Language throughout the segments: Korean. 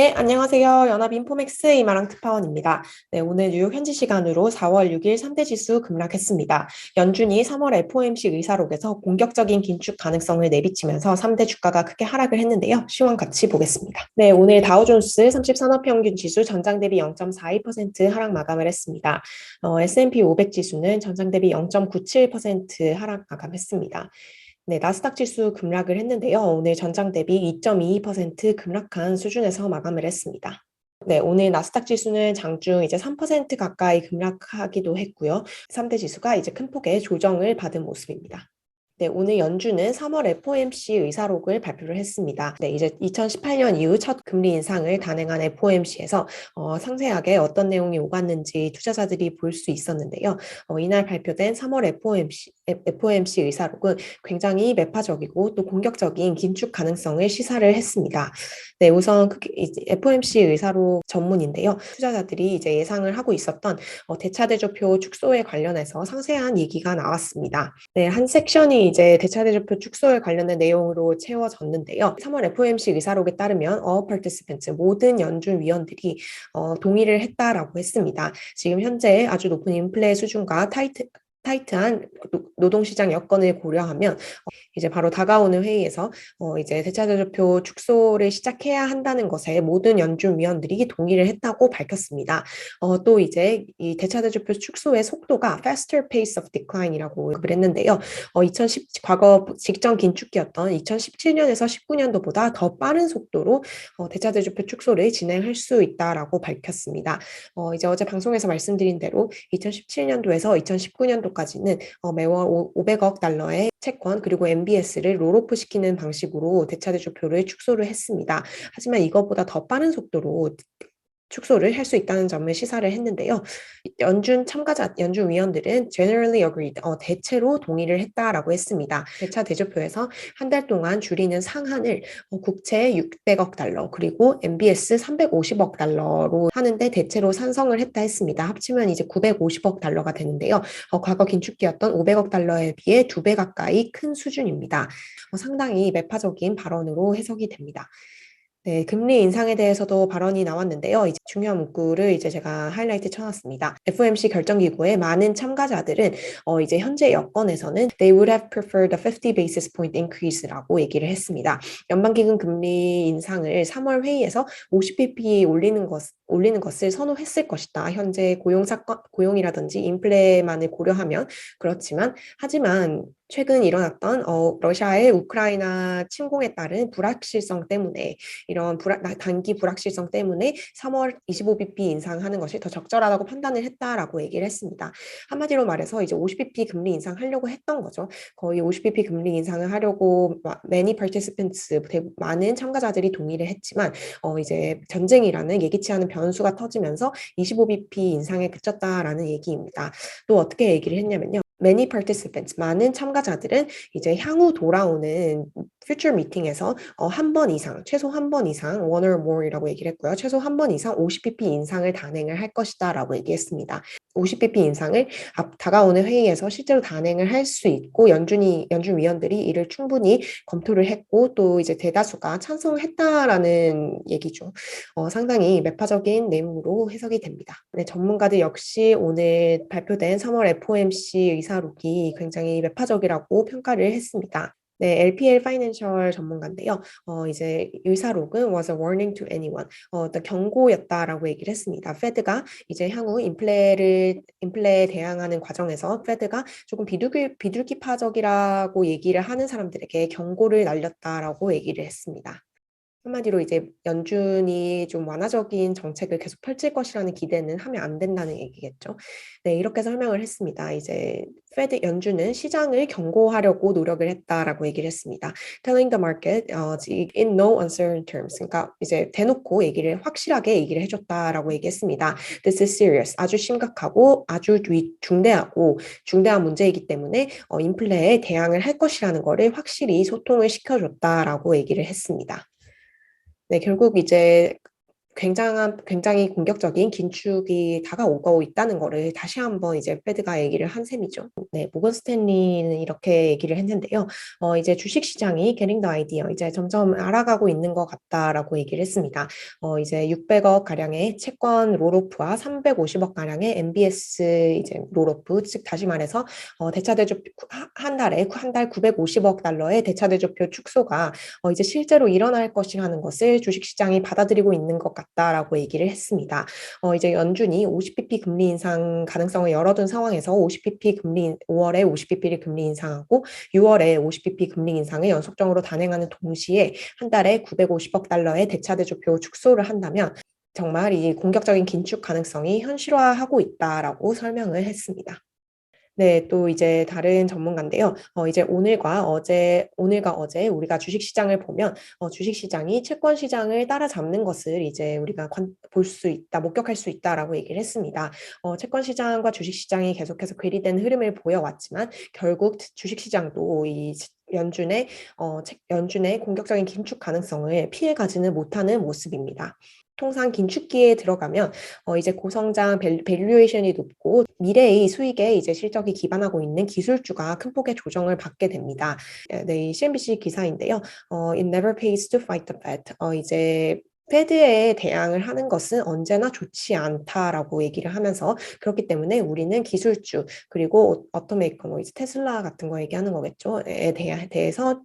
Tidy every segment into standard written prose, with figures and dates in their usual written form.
네, 안녕하세요. 연합인포맥스 이마랑 특파원입니다. 네, 오늘 뉴욕 현지 시간으로 4월 6일 3대 지수 급락했습니다. 연준이 3월 FOMC 의사록에서 공격적인 긴축 가능성을 내비치면서 3대 주가가 크게 하락을 했는데요. 시황 같이 보겠습니다. 네, 오늘 다우존스 30산업평균 지수 전장 대비 0.42% 하락 마감을 했습니다. S&P 500 지수는 전장 대비 0.97% 하락 마감했습니다. 네, 나스닥 지수 급락을 했는데요. 오늘 전장 대비 2.22% 급락한 수준에서 마감을 했습니다. 네, 오늘 나스닥 지수는 장중 이제 3% 가까이 급락하기도 했고요. 3대 지수가 이제 큰 폭의 조정을 받은 모습입니다. 네, 오늘 연준은 3월 FOMC 의사록을 발표를 했습니다. 네, 이제 2018년 이후 첫 금리 인상을 단행한 FOMC에서 상세하게 어떤 내용이 오갔는지 투자자들이 볼 수 있었는데요. 이날 발표된 3월 FOMC 의사록은 굉장히 매파적이고 또 공격적인 긴축 가능성을 시사를 했습니다. 네, 우선 FOMC 의사록 전문인데요. 투자자들이 이제 예상을 하고 있었던 대차대조표 축소에 관련해서 상세한 얘기가 나왔습니다. 네, 한 섹션이 이제 대차대조표 축소에 관련된 내용으로 채워졌는데요. 3월 FOMC 의사록에 따르면 all participants, 모든 연준 위원들이 동의를 했다라고 했습니다. 지금 현재 아주 높은 인플레 수준과 타이트한 노동시장 여건을 고려하면 이제 바로 다가오는 회의에서 이제 대차대조표 축소를 시작해야 한다는 것에 모든 연준 위원들이 동의를 했다고 밝혔습니다. 또 이제 이 대차대조표 축소의 속도가 faster pace of decline이라고 그랬는데요. 과거 직전 긴축기였던 2017년에서 19년도보다 더 빠른 속도로 대차대조표 축소를 진행할 수 있다라고 밝혔습니다. 이제 어제 방송에서 말씀드린 대로 2017년도에서 2019년도까지는 매월 500억 달러의 채권 그리고 MBS를 롤오프 시키는 방식으로 대차대조표를 축소를 했습니다. 하지만 이것보다 더 빠른 속도로 축소를 할 수 있다는 점을 시사를 했는데요. 연준 위원들은 generally agreed, 대체로 동의를 했다라고 했습니다. 대차 대조표에서 한 달 동안 줄이는 상한을 국채 600억 달러 그리고 MBS 350억 달러로 하는데 대체로 찬성을 했다 했습니다. 합치면 이제 950억 달러가 되는데요. 과거 긴축기였던 500억 달러에 비해 2배 가까이 큰 수준입니다. 상당히 매파적인 발언으로 해석이 됩니다. 네, 금리 인상에 대해서도 발언이 나왔는데요. 이제 중요한 문구를 이제 제가 하이라이트 쳐놨습니다. FOMC 결정기구의 많은 참가자들은 이제 현재 여건에서는 they would have preferred a 50 basis point increase라고 얘기를 했습니다. 연방기금 금리 인상을 3월 회의에서 50bp 올리는 것을 선호했을 것이다. 현재 고용이라든지 인플레만을 고려하면 하지만 최근 일어났던 러시아의 우크라이나 침공에 따른 불확실성 때문에 단기 불확실성 때문에 3월 25bp 인상하는 것이 더 적절하다고 판단을 했다라고 얘기를 했습니다. 한마디로 말해서 이제 50bp 금리 인상하려고 했던 거죠. 거의 50bp 금리 인상을 하려고 many participants, 많은 참가자들이 동의를 했지만 이제 전쟁이라는 예기치 않은 변수가 터지면서 25bp 인상에 그쳤다라는 얘기입니다. 또 어떻게 얘기를 했냐면요. Many participants, 많은 참가자들은 이제 향후 돌아오는 future meeting에서 최소 한 번 이상, one or more이라고 얘기를 했고요. 최소 한 번 이상 50bp 인상을 단행을 할 것이다라고 얘기했습니다. 50bp 인상을 다가오는 회의에서 실제로 단행을 할 수 있고 연준 위원들이 이를 충분히 검토를 했고 또 이제 대다수가 찬성을 했다라는 얘기죠. 상당히 매파적인 내용으로 해석이 됩니다. 네, 전문가들 역시 오늘 발표된 3월 FOMC 의사록이 굉장히 매파적이라고 평가를 했습니다. 네, LPL 파이낸셜 전문가인데요. 이제 의사록은 was a warning to anyone. 경고였다라고 얘기를 했습니다. 페드가 이제 향후 인플레에 대항하는 과정에서 페드가 조금 비둘기파적이라고 얘기를 하는 사람들에게 경고를 날렸다라고 얘기를 했습니다. 한마디로 이제 연준이 좀 완화적인 정책을 계속 펼칠 것이라는 기대는 하면 안 된다는 얘기겠죠. 네, 이렇게 설명을 했습니다. 이제 연준은 시장을 경고하려고 노력을 했다라고 얘기를 했습니다. Telling the market in no uncertain terms. 그러니까 이제 대놓고 확실하게 얘기를 해줬다라고 얘기했습니다. This is serious. 아주 심각하고 아주 중대한 문제이기 때문에 인플레에 대항을 할 것이라는 거를 확실히 소통을 시켜줬다라고 얘기를 했습니다. 네, 결국 이제 굉장히 공격적인 긴축이 다가오고 있다는 거를 다시 한번 이제 페드가 얘기를 한 셈이죠. 네, 모건 스탠리는 이렇게 얘기를 했는데요. 이제 주식 시장이 getting the idea, 이제 점점 알아가고 있는 것 같다라고 얘기를 했습니다. 이제 600억 가량의 채권 롤오프와 350억 가량의 MBS 이제 롤오프, 즉 다시 말해서 대차대조표 한 달 950억 달러의 대차대조표 축소가 이제 실제로 일어날 것이라는 것을 주식시장이 받아들이고 있는 것 같다라고 얘기를 했습니다. 이제 연준이 50bp 금리 인상 가능성을 열어둔 상황에서 5월에 50bp를 금리 인상하고 6월에 50bp 금리 인상을 연속적으로 단행하는 동시에 한 달에 950억 달러의 대차대조표 축소를 한다면 정말 이 공격적인 긴축 가능성이 현실화하고 있다라고 설명을 했습니다. 네, 또 이제 다른 전문가인데요. 이제 오늘과 어제 우리가 주식시장을 보면 주식시장이 채권시장을 따라잡는 것을 이제 우리가 볼 수 있다, 목격할 수 있다라고 얘기를 했습니다. 채권시장과 주식시장이 계속해서 괴리된 흐름을 보여왔지만 결국 주식시장도 이 연준의 공격적인 긴축 가능성을 피해가지는 못하는 모습입니다. 통상 긴축기에 들어가면 이제 고성장 밸류에이션이 높고 미래의 수익에 이제 실적이 기반하고 있는 기술주가 큰 폭의 조정을 받게 됩니다. 네, 이 CNBC 기사인데요. It never pays to fight the Fed. 이제 패드에 대항을 하는 것은 언제나 좋지 않다라고 얘기를 하면서 그렇기 때문에 우리는 기술주 그리고 오토메이커 뭐 이제 테슬라 같은 거 얘기하는 거겠죠. 대해서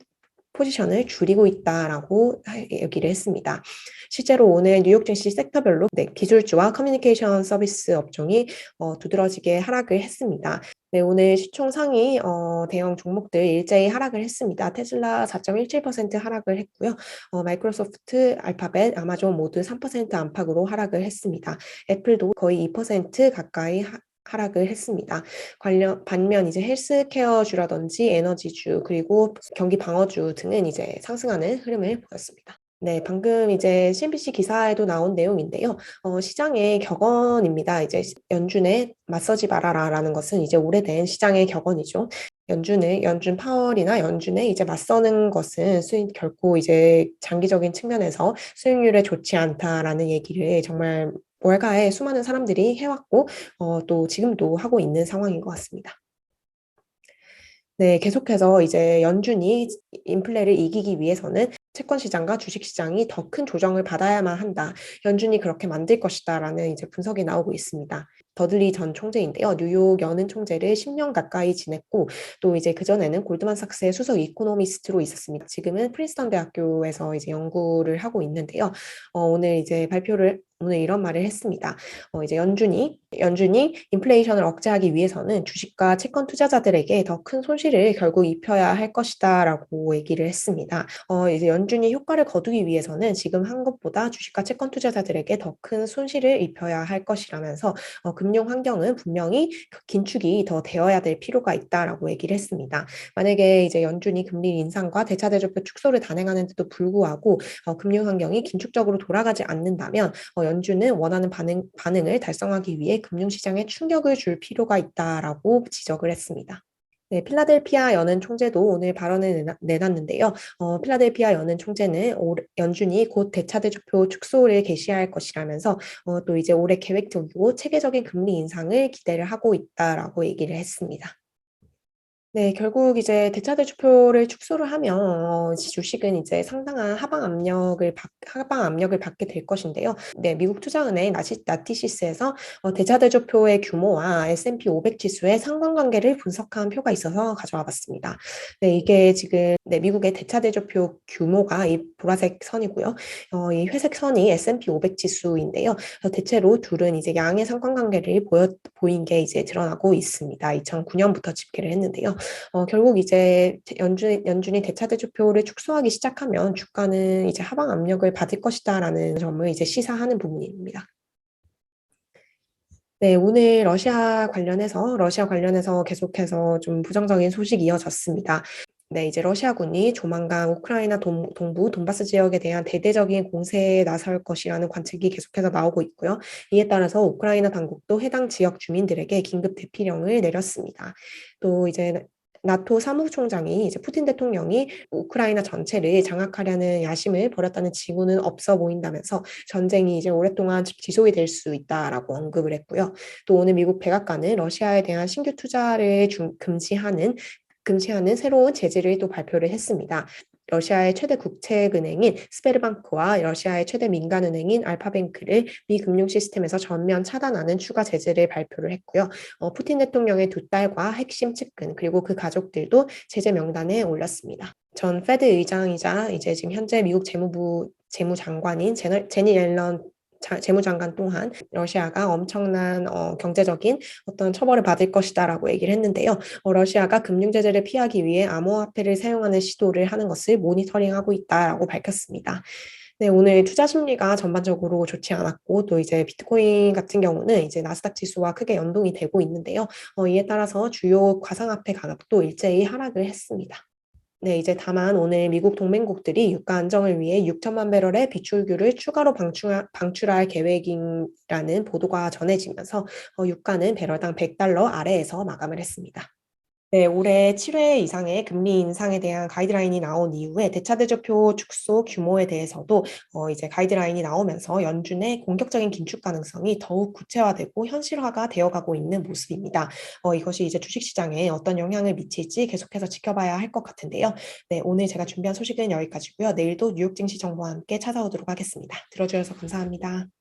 포지션을 줄이고 있다라고 얘기를 했습니다. 실제로 오늘 뉴욕 증시 섹터별로 기술주와 커뮤니케이션 서비스 업종이 두드러지게 하락을 했습니다. 네, 오늘 시총 상위 대형 종목들 일제히 하락을 했습니다. 테슬라 4.17% 하락을 했고요. 마이크로소프트, 알파벳, 아마존 모두 3% 안팎으로 하락을 했습니다. 애플도 거의 2% 가까이 하락을 했습니다. 반면 이제 헬스케어주라든지 에너지주 그리고 경기 방어주 등은 이제 상승하는 흐름을 보였습니다. 네, 방금 이제 CNBC 기사에도 나온 내용인데요. 시장의 격언입니다. 이제 연준에 맞서지 말아라라는 것은 이제 오래된 시장의 격언이죠. 연준 파월이나 연준에 이제 맞서는 것은 결코 이제 장기적인 측면에서 수익률에 좋지 않다라는 얘기를 정말 월가에 수많은 사람들이 해왔고, 또 지금도 하고 있는 상황인 것 같습니다. 네, 계속해서 이제 연준이 인플레를 이기기 위해서는 채권 시장과 주식 시장이 더 큰 조정을 받아야만 한다. 연준이 그렇게 만들 것이다라는 이제 분석이 나오고 있습니다. 더들리 전 총재인데요. 뉴욕 연은 총재를 10년 가까이 지냈고 또 이제 그전에는 골드만삭스의 수석 이코노미스트로 있었습니다. 지금은 프린스턴 대학교에서 이제 연구를 하고 있는데요. 오늘 이런 말을 했습니다. 이제 연준이 인플레이션을 억제하기 위해서는 주식과 채권 투자자들에게 더 큰 손실을 결국 입혀야 할 것이다라고 얘기를 했습니다. 이제 연준이 효과를 거두기 위해서는 지금 한 것보다 주식과 채권 투자자들에게 더 큰 손실을 입혀야 할 것이라면서 금융 환경은 분명히 긴축이 더 되어야 될 필요가 있다라고 얘기를 했습니다. 만약에 이제 연준이 금리 인상과 대차대조표 축소를 단행하는데도 불구하고 금융 환경이 긴축적으로 돌아가지 않는다면 연준은 원하는 반응을 달성하기 위해 금융시장에 충격을 줄 필요가 있다라고 지적을 했습니다. 네, 필라델피아 연은 총재도 오늘 발언을 내놨는데요. 필라델피아 연은 총재는 연준이 곧 대차대조표 축소를 개시할 것이라면서 또 이제 올해 계획적이고 체계적인 금리 인상을 기대를 하고 있다라고 얘기를 했습니다. 네, 결국 이제 대차대조표를 축소를 하면 주식은 이제 상당한 하방 압력을 받게 될 것인데요. 네, 미국 투자은행 나티시스에서 대차대조표의 규모와 S&P 500 지수의 상관관계를 분석한 표가 있어서 가져와 봤습니다. 네, 이게 지금 미국의 대차대조표 규모가 이 보라색 선이고요. 이 회색 선이 S&P 500 지수인데요. 대체로 둘은 이제 양의 상관관계를 보인 게 이제 드러나고 있습니다. 2009년부터 집계를 했는데요. 결국 이제 연준이 대차대조표를 축소하기 시작하면 주가는 이제 하방 압력을 받을 것이다라는 점을 이제 시사하는 부분입니다. 네, 오늘 러시아 관련해서 계속해서 좀 부정적인 소식이 이어졌습니다. 네, 이제 러시아군이 조만간 우크라이나 동부 돈바스 지역에 대한 대대적인 공세에 나설 것이라는 관측이 계속해서 나오고 있고요. 이에 따라서 우크라이나 당국도 해당 지역 주민들에게 긴급 대피령을 내렸습니다. 또 이제 나토 사무총장이 이제 푸틴 대통령이 우크라이나 전체를 장악하려는 야심을 벌였다는 징후는 없어 보인다면서 전쟁이 이제 오랫동안 지속이 될 수 있다라고 언급을 했고요. 또 오늘 미국 백악관은 러시아에 대한 신규 투자를 금지하는 새로운 제재를 또 발표를 했습니다. 러시아의 최대 국책은행인 스베르방크와 러시아의 최대 민간은행인 알파뱅크를 미 금융 시스템에서 전면 차단하는 추가 제재를 발표를 했고요. 푸틴 대통령의 두 딸과 핵심 측근 그리고 그 가족들도 제재 명단에 올렸습니다. 전 페드 의장이자 이제 지금 현재 미국 재무부 재무장관인 제니 옐런 재무장관 또한 러시아가 엄청난 경제적인 어떤 처벌을 받을 것이다라고 얘기를 했는데요. 러시아가 금융 제재를 피하기 위해 암호화폐를 사용하는 시도를 하는 것을 모니터링하고 있다라고 밝혔습니다. 네, 오늘 투자 심리가 전반적으로 좋지 않았고, 또 이제 비트코인 같은 경우는 이제 나스닥 지수와 크게 연동이 되고 있는데요. 이에 따라서 주요 가상화폐 가격도 일제히 하락을 했습니다. 네, 이제 다만 오늘 미국 동맹국들이 유가 안정을 위해 6천만 배럴의 비축유를 추가로 방출할 계획이라는 보도가 전해지면서 유가는 배럴당 100달러 아래에서 마감을 했습니다. 네, 올해 7회 이상의 금리 인상에 대한 가이드라인이 나온 이후에 대차대조표 축소 규모에 대해서도 이제 가이드라인이 나오면서 연준의 공격적인 긴축 가능성이 더욱 구체화되고 현실화가 되어가고 있는 모습입니다. 이것이 이제 주식시장에 어떤 영향을 미칠지 계속해서 지켜봐야 할 것 같은데요. 네, 오늘 제가 준비한 소식은 여기까지고요. 내일도 뉴욕 증시 정보와 함께 찾아오도록 하겠습니다. 들어주셔서 감사합니다.